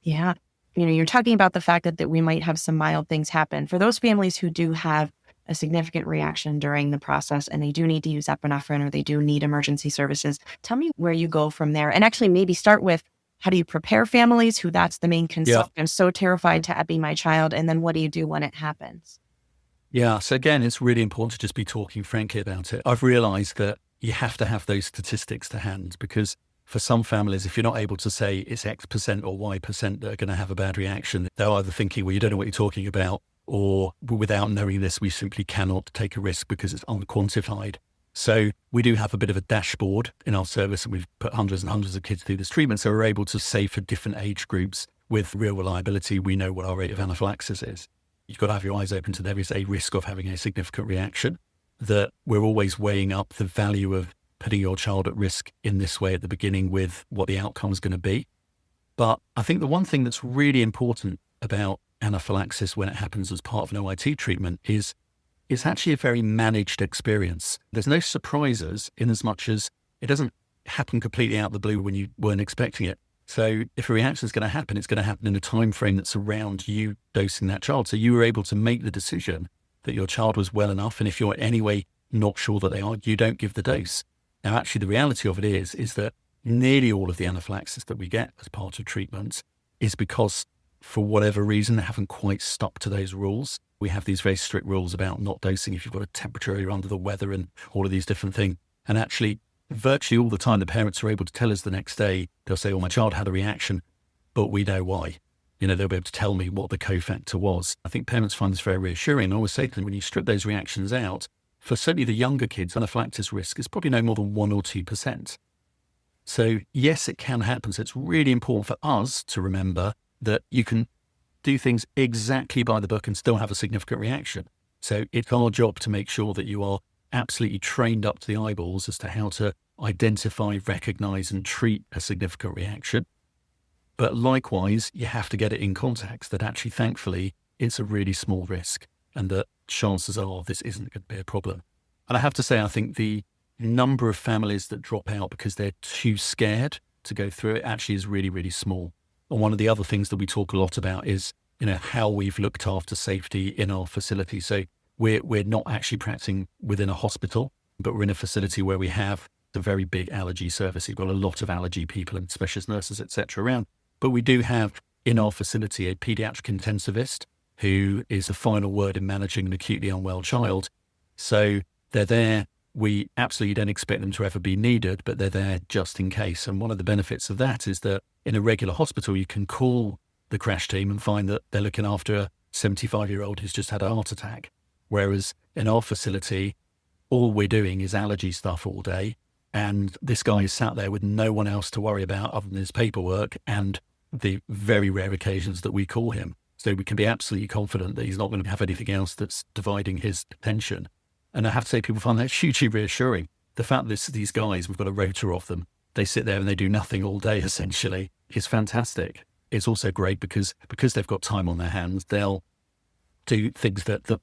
Yeah. You're talking about the fact that we might have some mild things happen. For those families who do have a significant reaction during the process and they do need to use epinephrine or they do need emergency services, tell me where you go from there. And actually maybe start with, how do you prepare families who that's the main concern? Yeah. I'm so terrified to epi my child. And then what do you do when it happens? Yeah. So again, it's really important to just be talking frankly about it. I've realized that you have to have those statistics to hand, because for some families, if you're not able to say it's X percent or Y percent that are going to have a bad reaction, they're either thinking, well, you don't know what you're talking about, or without knowing this, we simply cannot take a risk because it's unquantified. So we do have a bit of a dashboard in our service, and we've put hundreds and hundreds of kids through this treatment. So we're able to say for different age groups with real reliability, we know what our rate of anaphylaxis is. You've got to have your eyes open to there is a risk of having a significant reaction, that we're always weighing up the value of putting your child at risk in this way at the beginning with what the outcome is going to be. But I think the one thing that's really important about anaphylaxis when it happens as part of an OIT treatment is it's actually a very managed experience. There's no surprises in as much as it doesn't happen completely out of the blue when you weren't expecting it. So if a reaction is going to happen, it's going to happen in a time frame that's around you dosing that child. So you were able to make the decision that your child was well enough. And if you're in any way not sure that they are, you don't give the dose. Now, actually, the reality of it is that nearly all of the anaphylaxis that we get as part of treatment is because, for whatever reason, they haven't quite stuck to those rules. We have these very strict rules about not dosing if you've got a temperature or you're under the weather and all of these different things. And actually, virtually all the time, the parents are able to tell us the next day. They'll say, oh, my child had a reaction, but we know why. They'll be able to tell me what the cofactor was. I think parents find this very reassuring. I always say to them, when you strip those reactions out, for certainly the younger kids, anaphylaxis risk is probably no more than 1 or 2%. So yes, it can happen. So it's really important for us to remember that you can do things exactly by the book and still have a significant reaction. So it's our job to make sure that you are absolutely trained up to the eyeballs as to how to identify, recognize, and treat a significant reaction. But likewise, you have to get it in context that actually, thankfully, it's a really small risk and that chances are this isn't going to be a problem. And I have to say, I think the number of families that drop out because they're too scared to go through it actually is really, really small. And one of the other things that we talk a lot about is, how we've looked after safety in our facility. So we're not actually practicing within a hospital, but we're in a facility where we have a very big allergy service. You've got a lot of allergy people and specialist nurses, etc. around. But we do have in our facility a pediatric intensivist who is the final word in managing an acutely unwell child. So they're there. We absolutely don't expect them to ever be needed, but they're there just in case. And one of the benefits of that is that in a regular hospital, you can call the crash team and find that they're looking after a 75-year-old who's just had a heart attack. Whereas in our facility, all we're doing is allergy stuff all day. And this guy is sat there with no one else to worry about other than his paperwork and the very rare occasions that we call him. So we can be absolutely confident that he's not going to have anything else that's dividing his attention. And I have to say, people find that hugely reassuring. The fact that these guys, we've got a rota of them, they sit there and they do nothing all day, essentially, is fantastic. It's also great because they've got time on their hands. They'll do things that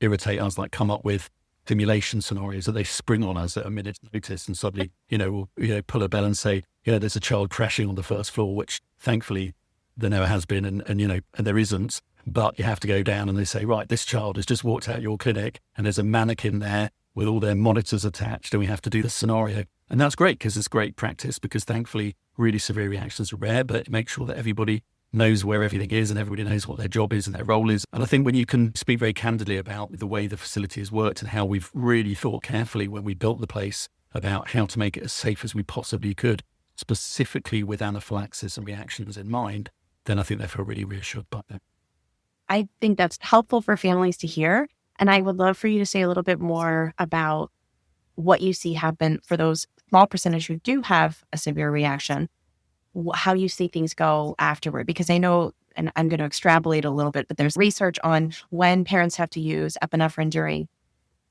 irritate us, like come up with simulation scenarios that they spring on us at a minute's notice and suddenly, we'll pull a bell and say, there's a child crashing on the first floor, which thankfully there never has been and there isn't. But you have to go down and they say, right, this child has just walked out your clinic and there's a mannequin there with all their monitors attached and we have to do the scenario. And that's great because it's great practice because thankfully really severe reactions are rare, but it makes sure that everybody knows where everything is and everybody knows what their job is and their role is. And I think when you can speak very candidly about the way the facility has worked and how we've really thought carefully when we built the place about how to make it as safe as we possibly could, specifically with anaphylaxis and reactions in mind, then I think they feel really reassured by that. I think that's helpful for families to hear. And I would love for you to say a little bit more about what you see happen for those small percentage who do have a severe reaction, how you see things go afterward. Because I know, and I'm going to extrapolate a little bit, but there's research on when parents have to use epinephrine during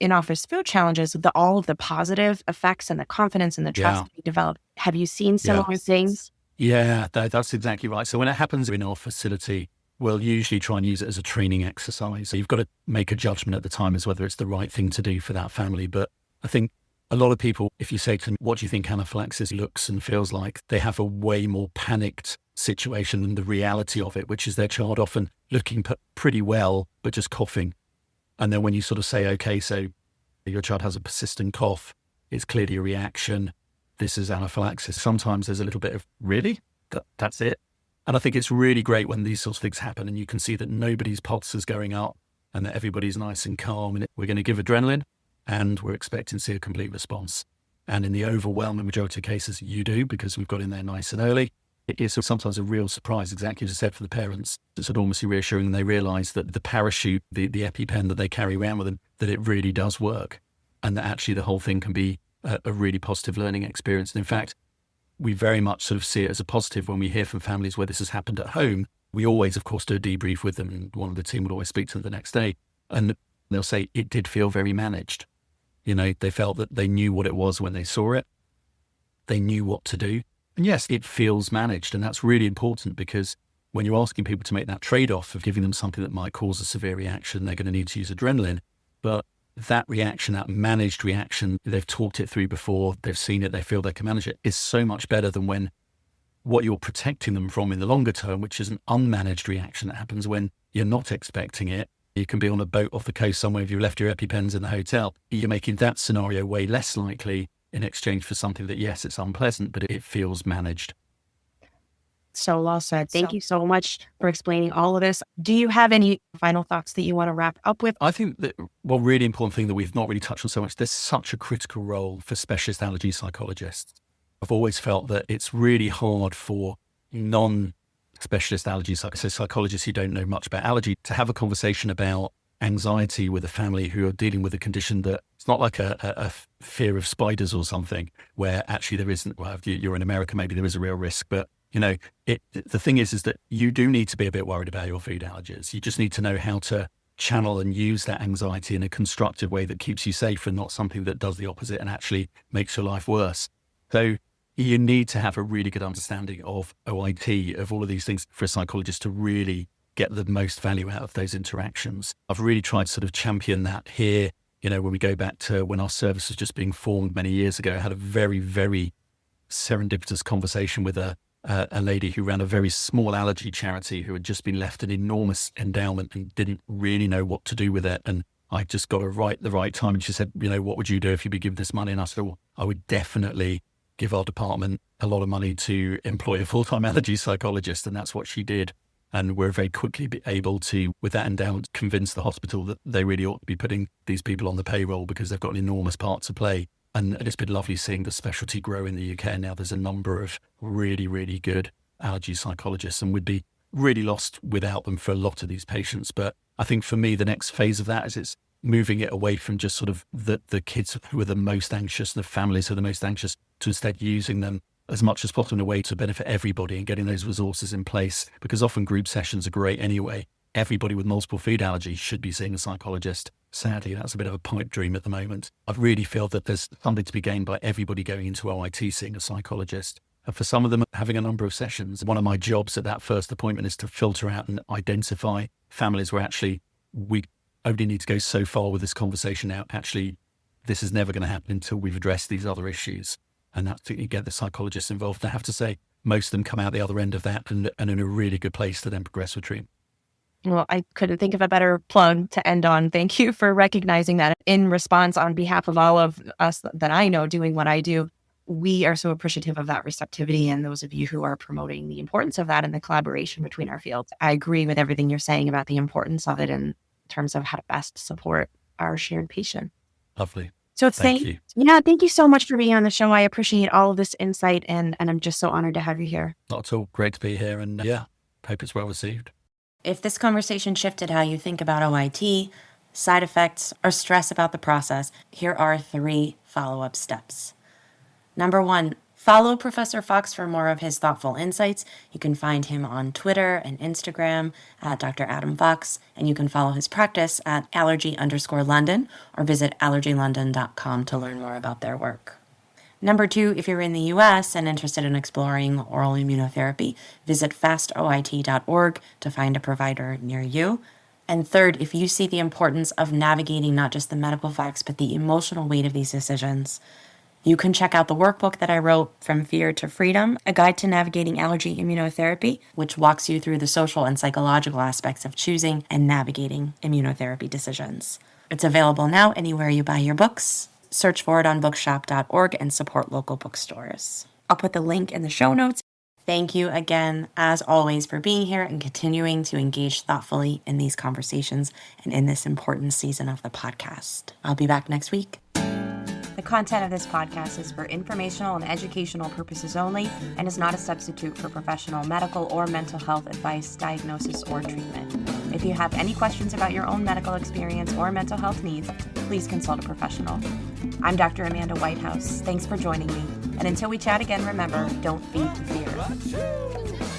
in-office food challenges, all of the positive effects and the confidence and the trust we develop. Have you seen similar things? Yeah, that's exactly right. So when it happens in our facility, we'll usually try and use it as a training exercise. So you've got to make a judgment at the time as whether it's the right thing to do for that family. But I think a lot of people, if you say to them, what do you think anaphylaxis looks and feels like? They have a way more panicked situation than the reality of it, which is their child often looking pretty well, but just coughing. And then when you sort of say, okay, so your child has a persistent cough, it's clearly a reaction. This is anaphylaxis. Sometimes there's a little bit of, really? That's it? And I think it's really great when these sorts of things happen and you can see that nobody's pulse is going up and that everybody's nice and calm. And we're going to give adrenaline and we're expecting to see a complete response. And in the overwhelming majority of cases, you do, because we've got in there nice and early. It is sometimes a real surprise, exactly as I said, for the parents. It's enormously reassuring when they realize that the parachute, the EpiPen that they carry around with them, that it really does work and that actually the whole thing can be a really positive learning experience. And in fact, we very much sort of see it as a positive when we hear from families where this has happened at home. We always, of course, do a debrief with them and one of the team would always speak to them the next day and they'll say it did feel very managed. You know, they felt that they knew what it was when they saw it. They knew what to do. And yes, it feels managed. And that's really important because when you're asking people to make that trade-off of giving them something that might cause a severe reaction, they're going to need to use adrenaline. But that reaction, that managed reaction, they've talked it through before, they've seen it, they feel they can manage it, is so much better than when what you're protecting them from in the longer term, which is an unmanaged reaction that happens when you're not expecting it. You can be on a boat off the coast somewhere if you've left your EpiPens in the hotel. You're making that scenario way less likely in exchange for something that, yes, it's unpleasant, but it feels managed. So well said. Thank you so much for explaining all of this. Do you have any final thoughts that you want to wrap up with? I think that one really important thing that we've not really touched on so much, there's such a critical role for specialist allergy psychologists. I've always felt that it's really hard for non-specialist allergy psychologists who don't know much about allergy to have a conversation about anxiety with a family who are dealing with a condition that it's not like a fear of spiders or something where actually there isn't, well, if you're in America, maybe there is a real risk, but you know, the thing is that you do need to be a bit worried about your food allergies. You just need to know how to channel and use that anxiety in a constructive way that keeps you safe and not something that does the opposite and actually makes your life worse. So you need to have a really good understanding of OIT, of all of these things for a psychologist to really get the most value out of those interactions. I've really tried to sort of champion that here. You know, when we go back to when our service was just being formed many years ago, I had a very, very serendipitous conversation with a lady who ran a very small allergy charity who had just been left an enormous endowment and didn't really know what to do with it. And I just got her right at the right time. And she said, you know, what would you do if you'd be given this money? And I said, well, I would definitely give our department a lot of money to employ a full-time allergy psychologist. And that's what she did. And we're very quickly able to, with that endowment, convince the hospital that they really ought to be putting these people on the payroll because they've got an enormous part to play. And it's been lovely seeing the specialty grow in the UK. Now there's a number of really, really good allergy psychologists, and we'd be really lost without them for a lot of these patients. But I think for me, the next phase of that is it's moving it away from just sort of the kids who are the most anxious, the families who are the most anxious, to instead using them as much as possible in a way to benefit everybody and getting those resources in place. Because often group sessions are great anyway. Everybody with multiple food allergies should be seeing a psychologist. Sadly, that's a bit of a pipe dream at the moment. I really feel that there's something to be gained by everybody going into OIT seeing a psychologist. And for some of them, having a number of sessions. One of my jobs at that first appointment is to filter out and identify families where actually we only need to go so far with this conversation now. Actually, this is never going to happen until we've addressed these other issues. And that's to get the psychologists involved. I have to say, most of them come out the other end of that and in a really good place to then progress with treatment. Well, I couldn't think of a better plug to end on. Thank you for recognizing that. In response, on behalf of all of us that I know doing what I do, we are so appreciative of that receptivity and those of you who are promoting the importance of that and the collaboration between our fields. I agree with everything you're saying about the importance of it in terms of how to best support our shared patient. Lovely. So Thank you. Yeah, thank you so much for being on the show. I appreciate all of this insight and I'm just so honored to have you here. Not at all. Great to be here. And yeah, hope it's well received. If this conversation shifted how you think about OIT, side effects, or stress about the process, here are 3 follow-up steps. Number 1, Follow Professor Fox for more of his thoughtful insights. You can find him on Twitter and Instagram at Dr. Adam Fox, and you can follow his practice at allergy_London or visit allergylondon.com to learn more about their work. Number 2, if you're in the US and interested in exploring oral immunotherapy, visit fastoit.org to find a provider near you. And third, if you see the importance of navigating not just the medical facts, but the emotional weight of these decisions, you can check out the workbook that I wrote, From Fear to Freedom, a guide to navigating allergy immunotherapy, which walks you through the social and psychological aspects of choosing and navigating immunotherapy decisions. It's available now anywhere you buy your books. Search for it on bookshop.org and support local bookstores. I'll put the link in the show notes. Thank you again, as always, for being here and continuing to engage thoughtfully in these conversations and in this important season of the podcast. I'll be back next week. The content of this podcast is for informational and educational purposes only and is not a substitute for professional medical or mental health advice, diagnosis, or treatment. If you have any questions about your own medical experience or mental health needs, please consult a professional. I'm Dr. Amanda Whitehouse. Thanks for joining me. And until we chat again, remember, don't feed the fear.